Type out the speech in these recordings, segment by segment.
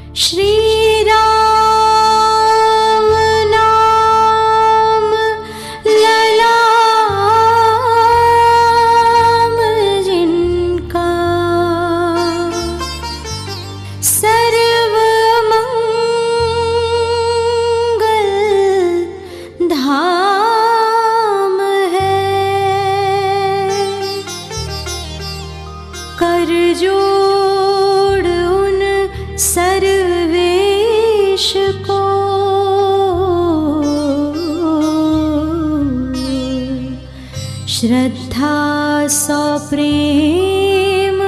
श्री राम नाम ललाम जिनका, सर्व मंगल धाम है। कर जोड़ उन सर्वेश को, श्रद्धा सौ प्रेम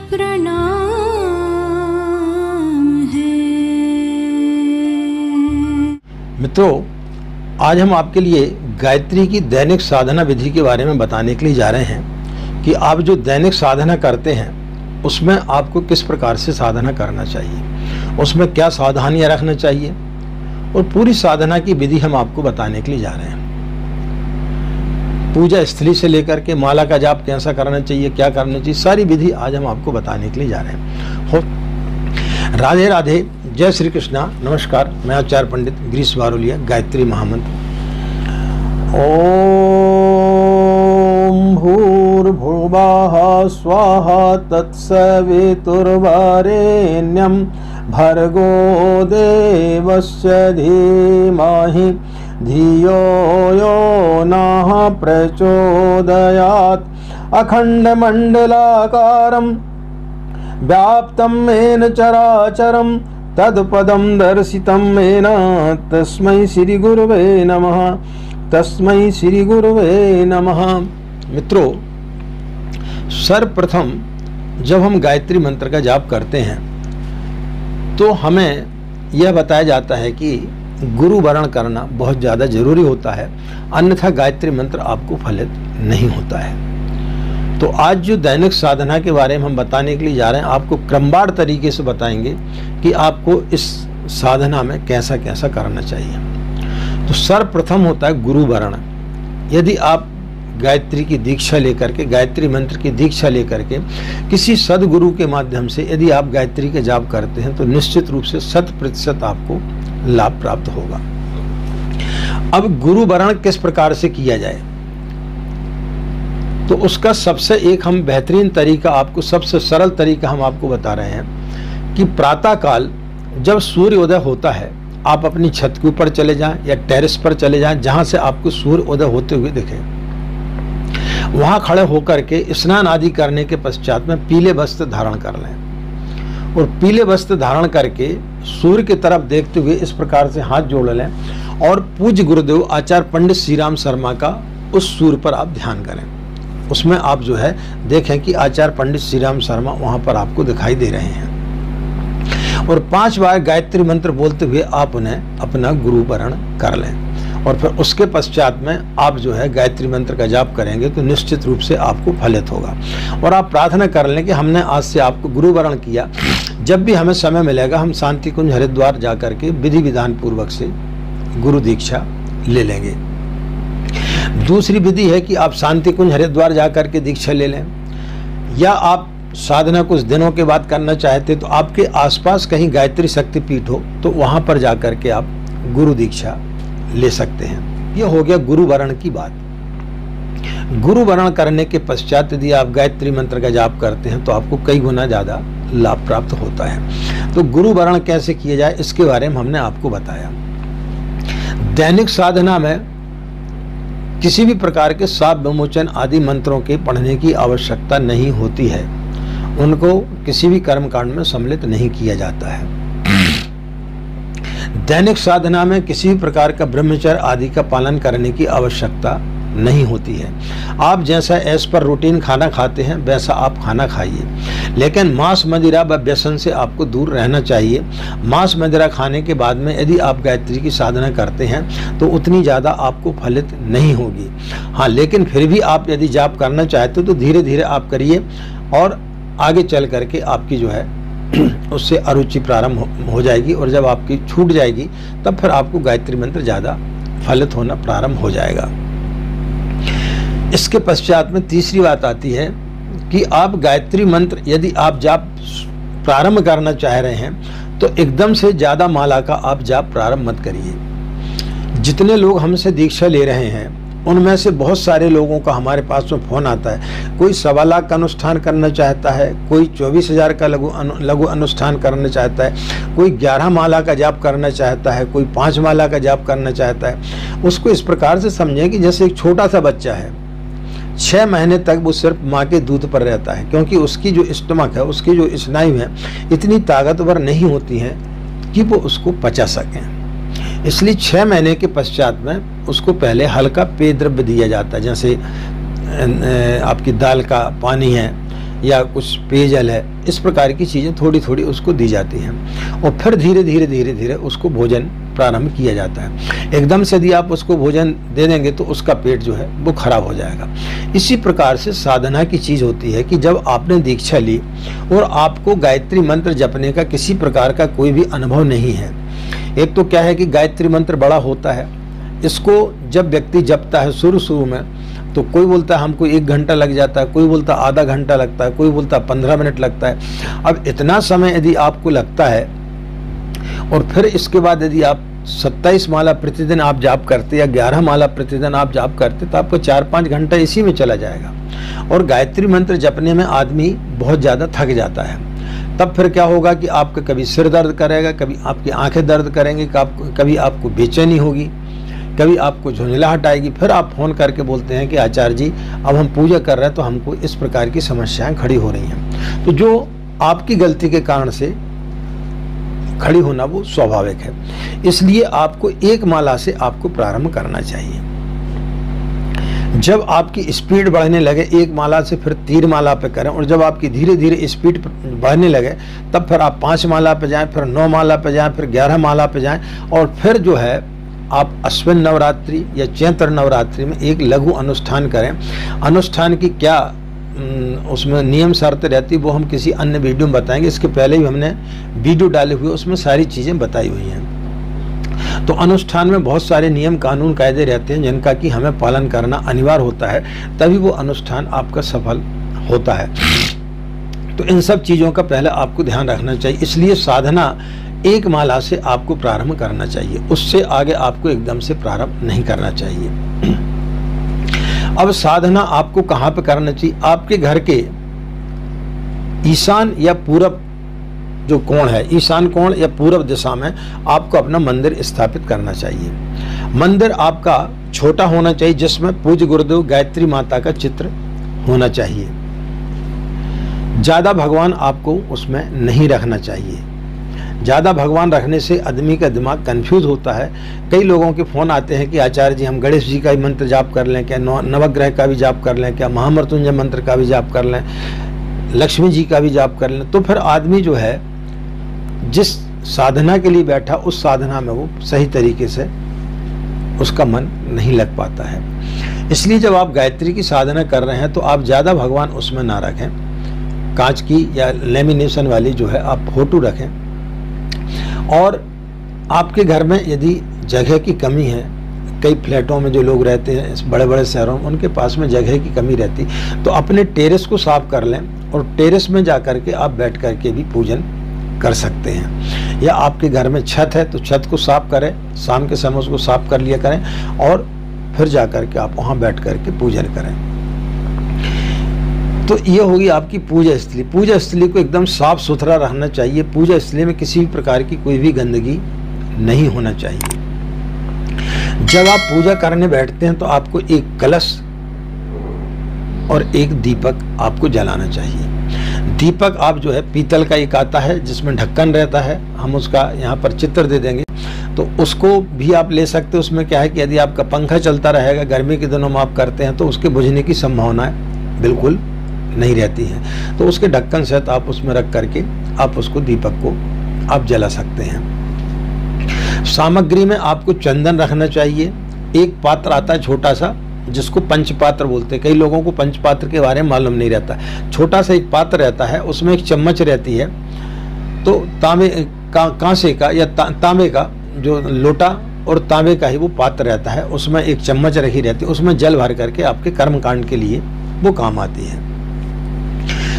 प्रणाम है। मित्रों, आज हम आपके लिए गायत्री की दैनिक साधना विधि के बारे में बताने के लिए जा रहे हैं कि आप जो दैनिक साधना करते हैं उसमें आपको किस प्रकार से साधना करना चाहिए, उसमें क्या सावधानियां रखना चाहिए, और पूरी साधना की विधि हम आपको बताने के लिए जा रहे हैं। पूजा स्थली से लेकर के माला का जाप कैसा करना चाहिए, क्या करना चाहिए, सारी विधि आज हम आपको बताने के लिए जा रहे हैं। राधे राधे, जय श्री कृष्णा, नमस्कार। मैं आचार्य पंडित गिरीश बारोलिया। गायत्री महामंत्र। ओम भूर्भुवः स्वाहा तत्सवितुर्वरेण्यं भर्गो देवस्य धीमहि धियो यो नः प्रचोदयात्। अखण्डमण्डलाकारं व्याप्तं येन चराचरं तत्पदं दर्शितं येन तस्मै श्री गुरुवे नमः। तस्मै श्री गुरुवे नमः। मित्रों, सर्वप्रथम जब हम गायत्री मंत्र का जाप करते हैं तो हमें यह बताया जाता है कि गुरु वरण करना बहुत ज़्यादा जरूरी होता है, अन्यथा गायत्री मंत्र आपको फलित नहीं होता है। तो आज जो दैनिक साधना के बारे में हम बताने के लिए जा रहे हैं, आपको क्रमवार तरीके से बताएंगे कि आपको इस साधना में कैसा कैसा करना चाहिए। तो सर्वप्रथम होता है गुरु वरण। यदि आप गायत्री की दीक्षा लेकर के, गायत्री मंत्र की दीक्षा लेकर के किसी सदगुरु के माध्यम से यदि आप गायत्री के जाप करते हैं तो निश्चित रूप से 100% आपको लाभ प्राप्त होगा। अब गुरु वरण किस प्रकार से किया जाए, तो उसका सबसे एक हम बेहतरीन तरीका, आपको सबसे सरल तरीका हम आपको बता रहे हैं कि प्रातः काल जब सूर्योदय होता है, आप अपनी छत के ऊपर चले जाएं या टेरेस पर चले जाएं, जहां से आपको सूर्योदय होते हुए दिखे। वहां खड़े होकर के स्नान आदि करने के पश्चात में पीले वस्त्र धारण कर लें, और पीले वस्त्र धारण करके सूर्य की तरफ देखते हुए इस प्रकार से हाथ जोड़ लें, और पूज्य गुरुदेव आचार्य पंडित श्री राम शर्मा का उस सूर्य पर आप ध्यान करें। उसमें आप जो है देखें कि आचार्य पंडित श्री राम शर्मा वहां पर आपको दिखाई दे रहे हैं, और 5 बार गायत्री मंत्र बोलते हुए आप उन्हें अपना गुरु वरण कर लें। और फिर उसके पश्चात में आप जो है गायत्री मंत्र का जाप करेंगे तो निश्चित रूप से आपको फलित होगा। और आप प्रार्थना कर लें कि हमने आज से आपको गुरु वरण किया, जब भी हमें समय मिलेगा हम शांति कुंज हरिद्वार जाकर के विधि विधान पूर्वक से गुरु दीक्षा ले लेंगे। दूसरी विधि है कि आप शांति कुंज हरिद्वार जाकर के दीक्षा ले लें, या आप साधना कुछ दिनों के बाद करना चाहते तो आपके आसपास कहीं गायत्री शक्तिपीठ हो तो वहां पर जाकर के आप गुरु दीक्षा ले सकते हैं। यह हो गया गुरु वरण की बात। गुरु वरण करने के पश्चात यदि आप गायत्री मंत्र का जाप करते हैं तो आपको कई गुना ज्यादा लाभ प्राप्त होता है। तो गुरु वरण कैसे किया जाए इसके बारे में हमने आपको बताया। दैनिक साधना में किसी भी प्रकार के शाप विमोचन आदि मंत्रों के पढ़ने की आवश्यकता नहीं होती है, उनको किसी भी कर्मकांड में सम्मिलित नहीं किया जाता है। दैनिक साधना में किसी भी प्रकार का ब्रह्मचर्य आदि का पालन करने की आवश्यकता नहीं होती है। आप जैसा एज पर रूटीन खाना खाते हैं वैसा आप खाना खाइए, लेकिन मांस मदिरा व व्यसन से आपको दूर रहना चाहिए। मांस मदिरा खाने के बाद में यदि आप गायत्री की साधना करते हैं तो उतनी ज़्यादा आपको फलित नहीं होगी। हाँ, लेकिन फिर भी आप यदि जाप करना चाहते हो तो धीरे धीरे आप करिए, और आगे चल करके आपकी जो है उससे अरुचि प्रारंभ हो जाएगी, और जब आपकी छूट जाएगी तब फिर आपको गायत्री मंत्र ज़्यादा फलित होना प्रारंभ हो जाएगा। इसके पश्चात में तीसरी बात आती है कि आप गायत्री मंत्र यदि आप जाप प्रारंभ करना चाह रहे हैं तो एकदम से ज़्यादा माला का आप जाप प्रारंभ मत करिए। जितने लोग हमसे दीक्षा ले रहे हैं उनमें से बहुत सारे लोगों का हमारे पास में फ़ोन आता है। कोई 1.25 लाख का अनुष्ठान करना चाहता है, कोई 24,000 का लघु अनुष्ठान करना चाहता है, कोई 11 माला का जाप करना चाहता है, कोई 5 माला का जाप करना चाहता है। उसको इस प्रकार से समझें कि जैसे एक छोटा सा बच्चा है, 6 महीने तक वो सिर्फ माँ के दूध पर रहता है, क्योंकि उसकी जो स्टमक है, उसकी जो स्नायु है इतनी ताकतवर नहीं होती हैं कि वो उसको पचा सकें। इसलिए 6 महीने के पश्चात में उसको पहले हल्का पेय द्रव्य दिया जाता है, जैसे आपकी दाल का पानी है या कुछ पेयजल है, इस प्रकार की चीज़ें थोड़ी थोड़ी उसको दी जाती हैं और फिर धीरे धीरे उसको भोजन प्रारंभ किया जाता है। एकदम से यदि आप उसको भोजन दे देंगे तो उसका पेट जो है वो खराब हो जाएगा। इसी प्रकार से साधना की चीज़ होती है कि जब आपने दीक्षा ली और आपको गायत्री मंत्र जपने का किसी प्रकार का कोई भी अनुभव नहीं है। एक तो क्या है कि गायत्री मंत्र बड़ा होता है, इसको जब व्यक्ति जपता है शुरू में तो कोई बोलता है हमको 1 घंटा लग जाता है, कोई बोलता है आधा घंटा लगता है, कोई बोलता है 15 मिनट लगता है। अब इतना समय यदि आपको लगता है और फिर इसके बाद यदि आप 27 माला प्रतिदिन आप जाप करते या 11 माला प्रतिदिन आप जाप करते तो आपको 4-5 घंटा इसी में चला जाएगा। और गायत्री मंत्र जपने में आदमी बहुत ज़्यादा थक जाता है। तब फिर क्या होगा कि आपका कभी सिर दर्द करेगा, कभी आपकी आंखें दर्द करेंगी, कभी आपको बेचैनी होगी, कभी आपको झुंझलाहट आएगी। फिर आप फ़ोन करके बोलते हैं कि आचार्य जी अब हम पूजा कर रहे हैं तो हमको इस प्रकार की समस्याएं खड़ी हो रही हैं। तो जो आपकी गलती के कारण से खड़ी होना वो स्वाभाविक है। इसलिए आपको 1 माला से आपको प्रारंभ करना चाहिए। जब आपकी स्पीड बढ़ने लगे 1 माला से फिर 3 माला पे करें, और जब आपकी धीरे धीरे स्पीड बढ़ने लगे तब फिर आप 5 माला पे जाएं, फिर 9 माला पे जाएं, फिर 11 माला पे जाएं, और फिर जो है आप अश्विन नवरात्रि या चैत्र नवरात्रि में एक लघु अनुष्ठान करें। अनुष्ठान की क्या उसमें नियम शर्त रहती वो हम किसी अन्य वीडियो में बताएंगे। इसके पहले भी हमने वीडियो डाले हुए उसमें सारी चीज़ें बताई हुई हैं। तो अनुष्ठान में बहुत सारे नियम कानून कायदे रहते हैं जिनका कि हमें पालन करना अनिवार्य होता है, तभी वो अनुष्ठान आपका सफल होता है। तो इन सब चीज़ों का पहले आपको ध्यान रखना चाहिए। इसलिए साधना 1 माला से आपको प्रारंभ करना चाहिए, उससे आगे आपको एकदम से प्रारंभ नहीं करना चाहिए। अब साधना आपको कहाँ पे करना चाहिए? आपके घर के ईशान या पूरब जो कोण है, ईशान कोण या पूरब दिशा में आपको अपना मंदिर स्थापित करना चाहिए। मंदिर आपका छोटा होना चाहिए जिसमें पूज्य गुरुदेव गायत्री माता का चित्र होना चाहिए। ज़्यादा भगवान आपको उसमें नहीं रखना चाहिए। ज़्यादा भगवान रखने से आदमी का दिमाग कंफ्यूज होता है। कई लोगों के फ़ोन आते हैं कि आचार्य जी हम गणेश जी का भी मंत्र जाप कर लें क्या, नवग्रह का भी जाप कर लें क्या, महामृत्युंजय मंत्र का भी जाप कर लें, लक्ष्मी जी का भी जाप कर लें। तो फिर आदमी जो है जिस साधना के लिए बैठा उस साधना में वो सही तरीके से उसका मन नहीं लग पाता है। इसलिए जब आप गायत्री की साधना कर रहे हैं तो आप ज़्यादा भगवान उसमें ना रखें। कांच की या लेमिनेशन वाली जो है आप फोटो रखें। और आपके घर में यदि जगह की कमी है, कई फ्लैटों में जो लोग रहते हैं इस बड़े बड़े शहरों में उनके पास में जगह की कमी रहती, तो अपने टेरेस को साफ कर लें और टेरेस में जा कर के आप बैठ कर के भी पूजन कर सकते हैं। या आपके घर में छत है तो छत को साफ करें, शाम के समय उसको साफ कर लिया करें और फिर जा कर के आप वहाँ बैठ कर के पूजन करें। तो ये होगी आपकी पूजा स्थली। पूजा स्थली को एकदम साफ सुथरा रहना चाहिए। पूजा स्थली में किसी भी प्रकार की कोई भी गंदगी नहीं होना चाहिए। जब आप पूजा करने बैठते हैं तो आपको एक कलश और एक दीपक आपको जलाना चाहिए। दीपक आप जो है पीतल का एक आता है जिसमें ढक्कन रहता है, हम उसका यहाँ पर चित्र दे देंगे, तो उसको भी आप ले सकते हो। उसमें क्या है कि यदि आपका पंखा चलता रहेगा, गर्मी के दिनों में आप करते हैं तो उसके बुझने की संभावना बिल्कुल नहीं रहती है। तो उसके ढक्कन से आप उसमें रख करके आप उसको दीपक को आप जला सकते हैं। सामग्री में आपको चंदन रखना चाहिए। एक पात्र आता है छोटा सा जिसको पंचपात्र बोलते हैं। कई लोगों को पंचपात्र के बारे में मालूम नहीं रहता। छोटा सा एक पात्र रहता है, उसमें एक चम्मच रहती है। तो तांबे कांसे का या तांबे का जो लोटा और तांबे का ही वो पात्र रहता है, उसमें एक चम्मच रखी रहती है। उसमें जल भर करके आपके कर्म कांड के लिए वो काम आती है।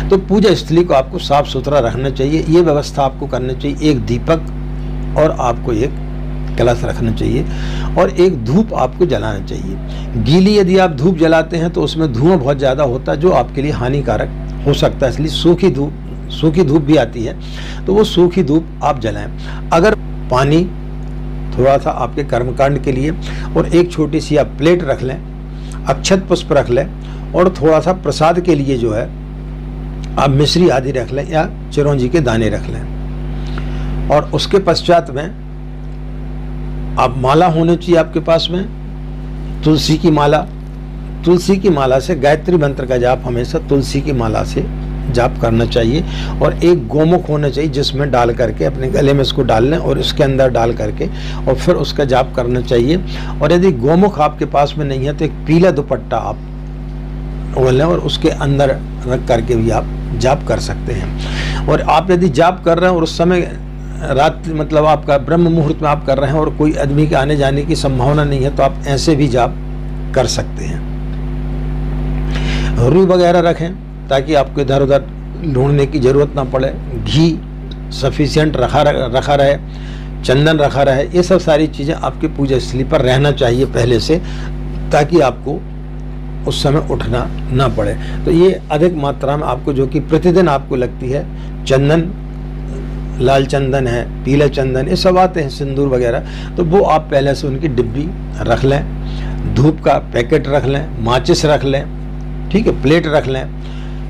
तो तो पूजा स्थली को आपको साफ सुथरा रखना चाहिए। ये व्यवस्था आपको करना चाहिए। एक दीपक और आपको एक कलश रखना चाहिए और एक धूप आपको जलाना चाहिए। गीली यदि आप धूप जलाते हैं तो उसमें धुआं बहुत ज़्यादा होता है जो आपके लिए हानिकारक हो सकता है, इसलिए सूखी धूप भी आती है, तो वो सूखी धूप आप जलाएं। अगर पानी थोड़ा सा आपके कर्मकांड के लिए, और एक छोटी सी आप प्लेट रख लें, अक्षत पुष्प रख लें, और थोड़ा सा प्रसाद के लिए जो है आप मिश्री आदि रख लें या चिरौंजी के दाने रख लें। और उसके पश्चात में आप माला होनी चाहिए आपके पास में, तुलसी की माला। तुलसी की माला से गायत्री मंत्र का जाप हमेशा तुलसी की माला से जाप करना चाहिए। और एक गोमुख होना चाहिए जिसमें डाल करके अपने गले में इसको डाल लें और इसके अंदर डाल करके और फिर उसका जाप करना चाहिए। और यदि गोमुख आपके पास में नहीं है तो एक पीला दुपट्टा आप ओढ़ लें और उसके अंदर रख करके भी आप जाप कर सकते हैं। और आप यदि जाप कर रहे हैं और उस समय रात मतलब आपका ब्रह्म मुहूर्त में आप कर रहे हैं और कोई आदमी के आने जाने की संभावना नहीं है तो आप ऐसे भी जाप कर सकते हैं। रुई वगैरह रखें ताकि आपको इधर उधर ढूंढने की ज़रूरत ना पड़े। घी सफिशिएंट रखा रहे, चंदन रखा रहे, ये सब सारी चीज़ें आपके पूजा स्थली पर रहना चाहिए पहले से, ताकि आपको उस समय उठना ना पड़े। तो ये अधिक मात्रा में आपको जो कि प्रतिदिन आपको लगती है, चंदन, लाल चंदन है, पीला चंदन, ये सब आते हैं, सिंदूर वगैरह, तो वो आप पहले से उनकी डिब्बी रख लें। धूप का पैकेट रख लें, माचिस रख लें, ठीक है, प्लेट रख लें।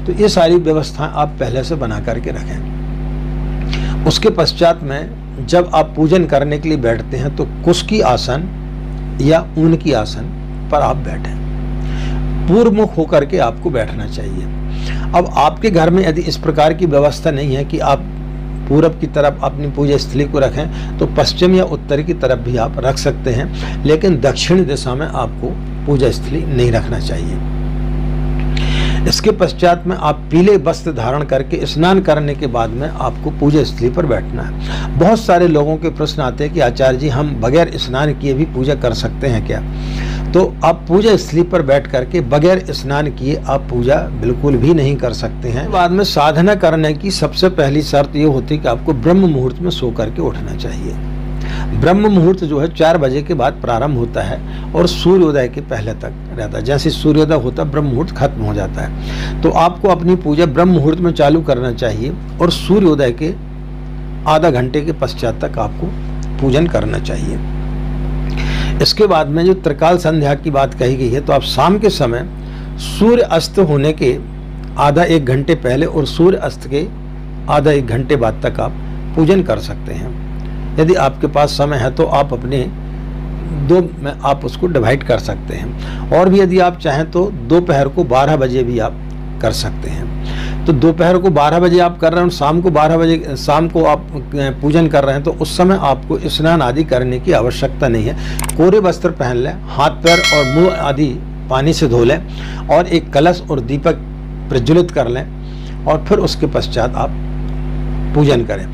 तो ये सारी व्यवस्थाएं आप पहले से बना करके रखें। उसके पश्चात में जब आप पूजन करने के लिए बैठते हैं तो कुश की आसन या ऊन की आसन पर आप बैठें। पूर्व मुख होकर के आपको बैठना चाहिए। अब आपके घर में यदि इस प्रकार की व्यवस्था नहीं है कि आप पूरब की तरफ अपनी पूजा स्थली को रखें तो पश्चिम या उत्तर की तरफ भी आप रख सकते हैं, लेकिन दक्षिण दिशा में आपको पूजा स्थली नहीं रखना चाहिए। इसके पश्चात में आप पीले वस्त्र धारण करके स्नान करने के बाद में आपको पूजा स्थली पर बैठना है। बहुत सारे लोगों के प्रश्न आते हैं कि आचार्य जी हम बगैर स्नान किए भी पूजा कर सकते हैं क्या? तो आप पूजा स्थली पर बैठ करके बगैर स्नान किए आप पूजा बिल्कुल भी नहीं कर सकते हैं। बाद में साधना करने की सबसे पहली शर्त ये होती है कि आपको ब्रह्म मुहूर्त में सो करके उठना चाहिए। ब्रह्म मुहूर्त जो है 4 बजे के बाद प्रारंभ होता है और सूर्योदय के पहले तक रहता है। जैसे सूर्योदय होता है ब्रह्म मुहूर्त खत्म हो जाता है। तो आपको अपनी पूजा ब्रह्म मुहूर्त में चालू करना चाहिए और सूर्योदय के आधा घंटे के पश्चात तक आपको पूजन करना चाहिए। इसके बाद में जो त्रिकाल संध्या की बात कही गई है, तो आप शाम के समय सूर्य अस्त होने के आधा 1 घंटे पहले और सूर्य अस्त के आधा 1 घंटे बाद तक आप पूजन कर सकते हैं। यदि आपके पास समय है तो आप अपने 2 में आप उसको डिवाइड कर सकते हैं। और भी यदि आप चाहें तो दोपहर को 12 बजे भी आप कर सकते हैं। तो दोपहर को 12 बजे आप कर रहे हैं और शाम को 12 बजे शाम को आप पूजन कर रहे हैं, तो उस समय आपको स्नान आदि करने की आवश्यकता नहीं है। कोरे वस्त्र पहन लें, हाथ पैर और मुंह आदि पानी से धो लें और एक कलश और दीपक प्रज्वलित कर लें और फिर उसके पश्चात आप पूजन करें।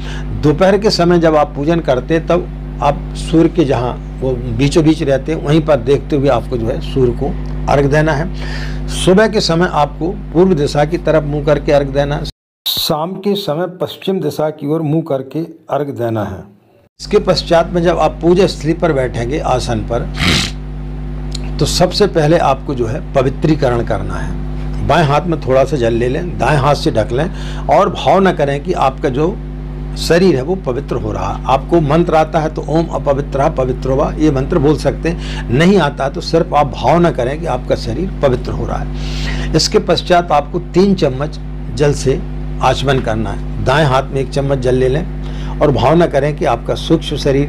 दोपहर के समय जब आप पूजन करते हैं तब आप सूर्य के जहाँ वो बीचों बीच रहते हैं वहीं पर देखते हुए आपको जो है सूर्य को अर्घ देना है। सुबह के समय आपको पूर्व दिशा की तरफ मुंह करके अर्घ देना है। शाम के समय पश्चिम दिशा की ओर मुंह करके अर्घ देना है। इसके पश्चात में जब आप पूजा स्थली पर बैठेंगे आसन पर, तो सबसे पहले आपको जो है पवित्रीकरण करना है। बाएं हाथ में थोड़ा सा जल ले लें, दाएं हाथ से ढक लें और भाव न करें कि आपका जो शरीर है वो पवित्र हो रहा है। आपको मंत्र आता है तो ओम अपवित्रः पवित्रो ये मंत्र बोल सकते हैं, नहीं आता है तो सिर्फ आप भाव न करें कि आपका शरीर पवित्र हो रहा है। इसके पश्चात आपको 3 चम्मच जल से आचमन करना है। दाएं हाथ में 1 चम्मच जल ले लें और भाव न करें कि आपका सूक्ष्म शरीर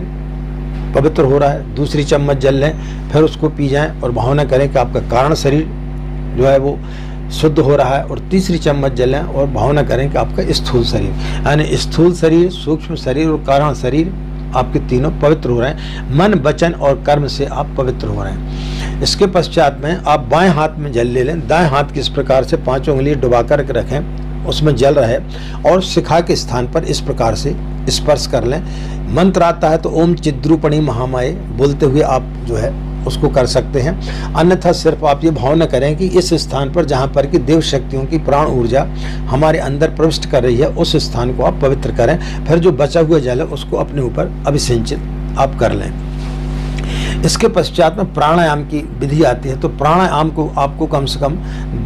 पवित्र हो रहा है। दूसरी चम्मच जल लें, फिर उसको पी जाएं और भाव न करें कि आपका कारण शरीर जो है वो शुद्ध हो रहा है। और तीसरी चम्मच जलें और भावना करें कि आपका स्थूल शरीर, यानी स्थूल शरीर, सूक्ष्म शरीर और कारण शरीर आपके तीनों पवित्र हो रहे हैं। मन, वचन और कर्म से आप पवित्र हो रहे हैं। इसके पश्चात में आप बाएं हाथ में जल ले लें। दाएं हाथ किस प्रकार से 5 उंगली डुबा कर रखें, उसमें जल रहे और शिखा के स्थान पर इस प्रकार से स्पर्श कर लें। मंत्र आता है तो ओम चिद्रूपणी महामाये बोलते हुए आप जो है उसको कर सकते हैं। अन्यथा सिर्फ आप ये भावना करें कि इस स्थान पर जहाँ पर कि देव शक्तियों की प्राण ऊर्जा हमारे अंदर प्रविष्ट कर रही है, उस स्थान को आप पवित्र करें। फिर जो बचा हुआ जल है उसको अपने ऊपर अभिसिंचित आप कर लें। इसके पश्चात में प्राणायाम की विधि आती है। तो प्राणायाम को आपको कम से कम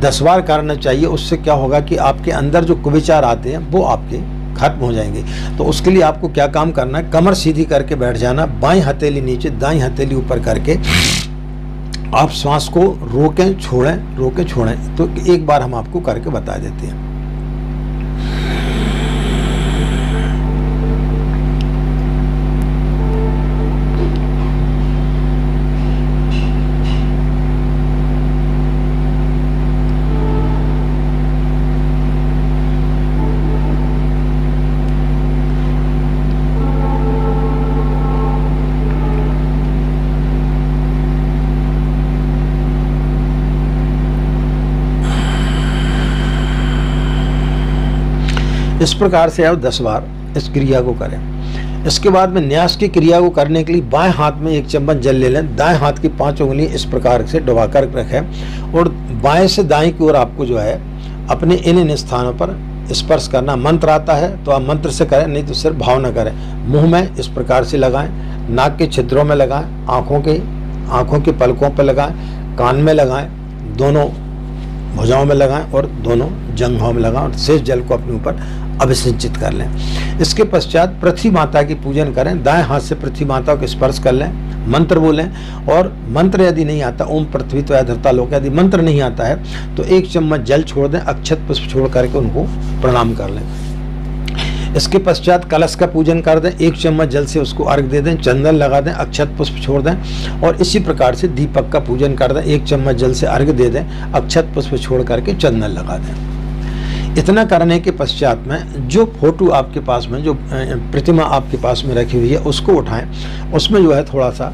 10 बार करना चाहिए। उससे क्या होगा कि आपके अंदर जो कुविचार आते हैं वो आपके खत्म हो जाएंगे। तो उसके लिए आपको क्या काम करना है, कमर सीधी करके बैठ जाना, बाईं हथेली नीचे दाईं हथेली ऊपर करके आप श्वास को रोकें छोड़ें। तो एक बार हम आपको करके बता देते हैं। इस प्रकार से आप 10 बार इस क्रिया को करें। इसके बाद में न्यास की क्रिया को करने के लिए बाएं हाथ में 1 चम्मच जल ले लें, दाएं हाथ की 5 उंगली इस प्रकार से डुबा कर रखें और बाएं से दाएं की ओर आपको जो है अपने इन स्थानों पर स्पर्श करना। मंत्र आता है तो आप मंत्र से करें, नहीं तो सिर्फ भावना करें। मुंह में इस प्रकार से लगाएं, नाक के छिद्रों में लगाएं, आँखों के पलकों पर लगाएं, कान में लगाएं, दोनों भुजाओं में लगाएं और दोनों जंघों में लगाएं और शेष जल को अपने ऊपर अभिसिंचित कर लें। इसके पश्चात पृथ्वी माता की पूजन करें। दाएं हाथ से पृथ्वी माता को स्पर्श कर लें, मंत्र बोलें और मंत्र यदि नहीं आता, ओम पृथ्वी तो धरता लोक, यदि मंत्र नहीं आता है तो 1 चम्मच जल छोड़ दें, अक्षत पुष्प छोड़ करके उनको प्रणाम कर लें। इसके पश्चात कलश का पूजन कर दें, 1 चम्मच जल से उसको अर्घ दे दें, चंदन लगा दें, अक्षत पुष्प छोड़ दें और इसी प्रकार से दीपक का पूजन कर दें। 1 चम्मच जल से अर्घ दे दें, अक्षत पुष्प छोड़ करके चंदन लगा दें। इतना करने के पश्चात में जो फोटो आपके पास में, जो प्रतिमा आपके पास में रखी हुई है उसको उठाएं, उसमें जो है थोड़ा सा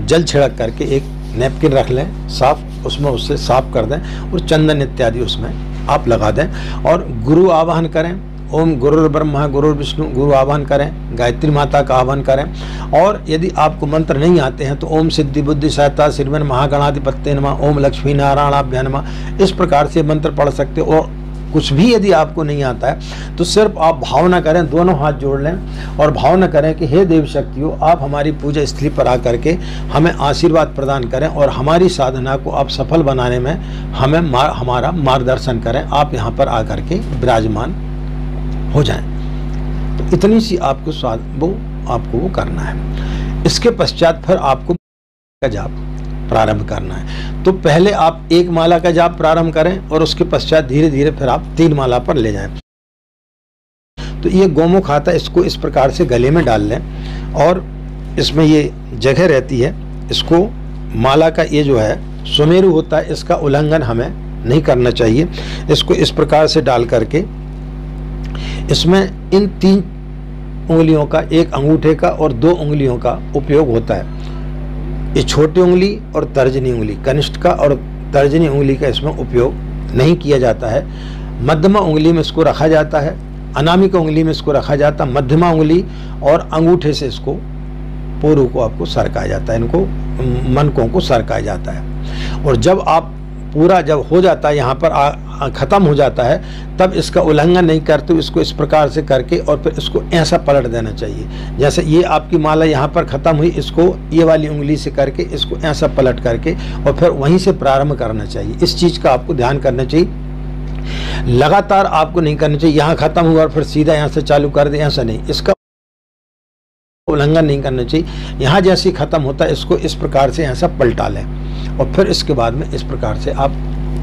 जल छिड़क करके एक नैपकिन रख लें साफ, उसमें उससे साफ कर दें और चंदन इत्यादि उसमें आप लगा दें और गुरु आवाहन करें। ओम गुरुर्ब्रह्मा गुरुर्विष्णु, गुरु आवाहन करें, गायत्री माता का आवाहन करें और यदि आपको मंत्र नहीं आते हैं तो ओम सिद्धि बुद्धि सहायता श्रीमन महागणाधिपत्य नमः, ओम लक्ष्मी नारायणाभ्य नमः, इस प्रकार से मंत्र पढ़ सकते हो। और कुछ भी यदि आपको नहीं आता है तो सिर्फ आप भावना करें, दोनों हाथ जोड़ लें और भावना करें कि हे देव शक्तियों, आप हमारी पूजा स्थली पर आकर के हमें आशीर्वाद प्रदान करें और हमारी साधना को आप सफल बनाने में हमें हमारा मार्गदर्शन करें। आप यहाँ पर आकर के विराजमान हो जाएं। तो इतनी सी आपको आपको वो करना है। इसके पश्चात फिर आपको का जाप प्रारंभ करना है। तो पहले आप 1 माला का जाप प्रारंभ करें और उसके पश्चात धीरे धीरे फिर आप 3 माला पर ले जाएं। तो ये गोमुख आता है, इसको इस प्रकार से गले में डाल लें और इसमें ये जगह रहती है, इसको माला का ये जो है सुमेरु होता है, इसका उल्लंघन हमें नहीं करना चाहिए। इसको इस प्रकार से डाल करके इसमें इन 3 उंगलियों का, 1 अंगूठे का और 2 उंगलियों का उपयोग होता है। ये छोटी उंगली और तर्जनी उंगली, कनिष्ठ का और तर्जनी उंगली का इसमें उपयोग नहीं किया जाता है। मध्यमा उंगली में इसको रखा जाता है, अनामिका उंगली में इसको रखा जाता है, मध्यमा उंगली और अंगूठे से इसको पोरू को आपको सरकाया जाता है, इनको मनकों को सरकाया जाता है। और जब आप पूरा जब हो जाता है, यहाँ पर ख़त्म हो जाता है, तब इसका उल्लंघन नहीं करते, इसको इस प्रकार से करके और फिर इसको ऐसा पलट देना चाहिए। जैसे ये आपकी माला यहाँ पर ख़त्म हुई, इसको ये वाली उंगली से करके इसको ऐसा पलट करके और फिर वहीं से प्रारंभ करना चाहिए। इस चीज़ का आपको ध्यान करना चाहिए। लगातार आपको नहीं करना चाहिए, यहाँ ख़त्म हुआ और फिर सीधा यहाँ से चालू कर दे, ऐसा नहीं, इसका उल्लंघन नहीं करना चाहिए। यहाँ जैसे ही ख़त्म होता है इसको इस प्रकार से ऐसा पलटा लें और फिर इसके बाद में इस प्रकार से आप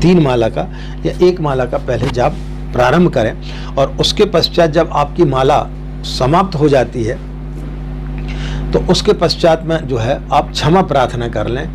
3 माला का या 1 माला का पहले जाप प्रारंभ करें और उसके पश्चात जब आपकी माला समाप्त हो जाती है तो उसके पश्चात में जो है आप क्षमा प्रार्थना कर लें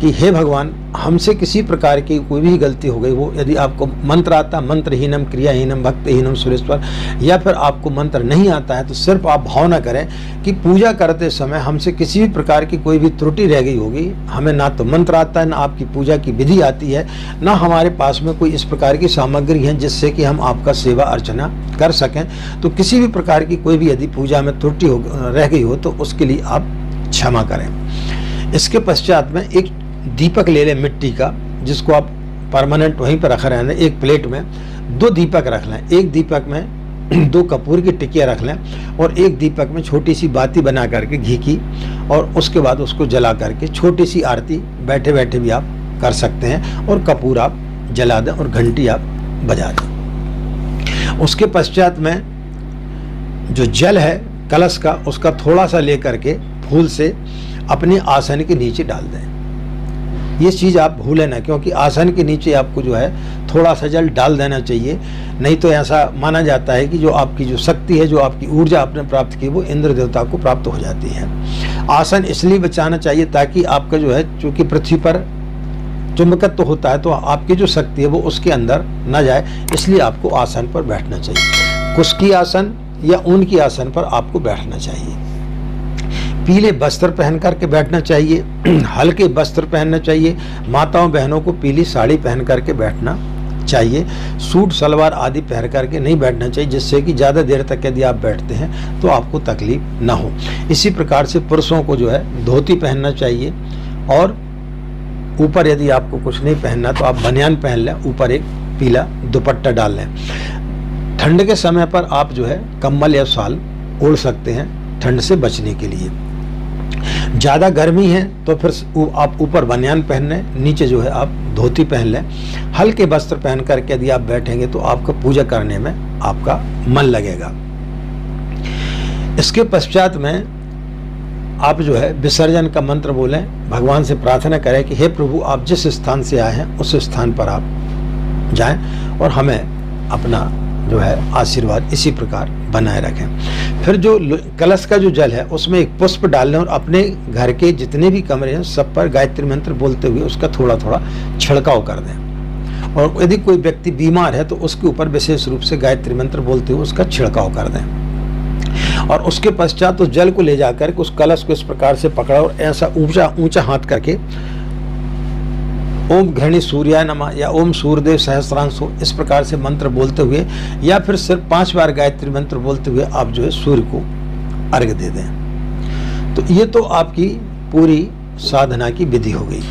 कि हे भगवान, हमसे किसी प्रकार की कोई भी गलती हो गई, वो यदि आपको मंत्र आता, मंत्रहीनम क्रियाहीनम भक्तिहीनम सुरेश्वर, या फिर आपको मंत्र नहीं आता है तो सिर्फ आप भावना करें कि पूजा करते समय हमसे किसी भी प्रकार की कोई भी त्रुटि रह गई होगी। हमें ना तो मंत्र आता है, ना आपकी पूजा की विधि आती है, ना हमारे पास में कोई इस प्रकार की सामग्री है जिससे कि हम आपका सेवा अर्चना कर सकें। तो किसी भी प्रकार की कोई भी यदि पूजा में त्रुटि रह गई हो तो उसके लिए आप क्षमा करें। इसके पश्चात में एक दीपक ले लें मिट्टी का, जिसको आप परमानेंट वहीं पर रख रहे हैं। एक प्लेट में 2 दीपक रख लें, एक दीपक में 2 कपूर की टिकिया रख लें और एक दीपक में छोटी सी बाती बना करके घी की, और उसके बाद उसको जला करके छोटी सी आरती बैठे बैठे भी आप कर सकते हैं, और कपूर आप जला दें और घंटी आप बजा दें। उसके पश्चात में जो जल है कलश का, उसका थोड़ा सा लेकर के फूल से अपने आसन के नीचे डाल दें। ये चीज़ आप भूलें ना, क्योंकि आसन के नीचे आपको जो है थोड़ा सा जल डाल देना चाहिए। नहीं तो ऐसा माना जाता है कि जो आपकी जो शक्ति है, जो आपकी ऊर्जा आपने प्राप्त की, वो इंद्र देवता को प्राप्त हो जाती है। आसन इसलिए बचाना चाहिए ताकि आपका जो है, चूँकि पृथ्वी पर चुंबकत्व होता है, तो आपकी जो शक्ति है वो उसके अंदर न जाए, इसलिए आपको आसन पर बैठना चाहिए। कुशकी आसन या ऊन की आसन पर आपको बैठना चाहिए। पीले वस्त्र पहन करके बैठना चाहिए, हल्के वस्त्र पहनना चाहिए। माताओं बहनों को पीली साड़ी पहन करके बैठना चाहिए। सूट सलवार आदि पहन करके नहीं बैठना चाहिए, जिससे कि ज़्यादा देर तक यदि आप बैठते हैं तो आपको तकलीफ ना हो। इसी प्रकार से पुरुषों को जो है धोती पहनना चाहिए, और ऊपर यदि आपको कुछ नहीं पहनना तो आप बनियान पहन लें, ऊपर एक पीला दुपट्टा डाल लें। ठंड के समय पर आप जो है कंबल या शाल ओढ़ सकते हैं ठंड से बचने के लिए। ज़्यादा गर्मी है तो फिर आप ऊपर बनियान पहन लें, नीचे जो है आप धोती पहन लें। हल्के वस्त्र पहन करके यदि आप बैठेंगे तो आपका पूजा करने में आपका मन लगेगा। इसके पश्चात में आप जो है विसर्जन का मंत्र बोलें, भगवान से प्रार्थना करें कि हे प्रभु, आप जिस स्थान से आए हैं उस स्थान पर आप जाएं और हमें अपना जो है आशीर्वाद इसी प्रकार बनाए रखें। फिर जो कलश का जो जल है उसमें एक पुष्प डाल लें और अपने घर के जितने भी कमरे हैं सब पर गायत्री मंत्र बोलते हुए उसका थोड़ा थोड़ा छिड़काव कर दें। और यदि कोई व्यक्ति बीमार है तो उसके ऊपर विशेष रूप से गायत्री मंत्र बोलते हुए उसका छिड़काव कर दें। और उसके पश्चात उस जल को ले जाकर उस कलश को इस प्रकार से पकड़ा और ऐसा ऊंचा ऊंचा हाथ करके ओम घृणी सूर्याय नमः या ओम सूर्यदेव सहस्रांशो इस प्रकार से मंत्र बोलते हुए, या फिर सिर्फ 5 बार गायत्री मंत्र बोलते हुए आप जो है सूर्य को अर्घ्य दे दें। तो ये तो आपकी पूरी साधना की विधि हो गई।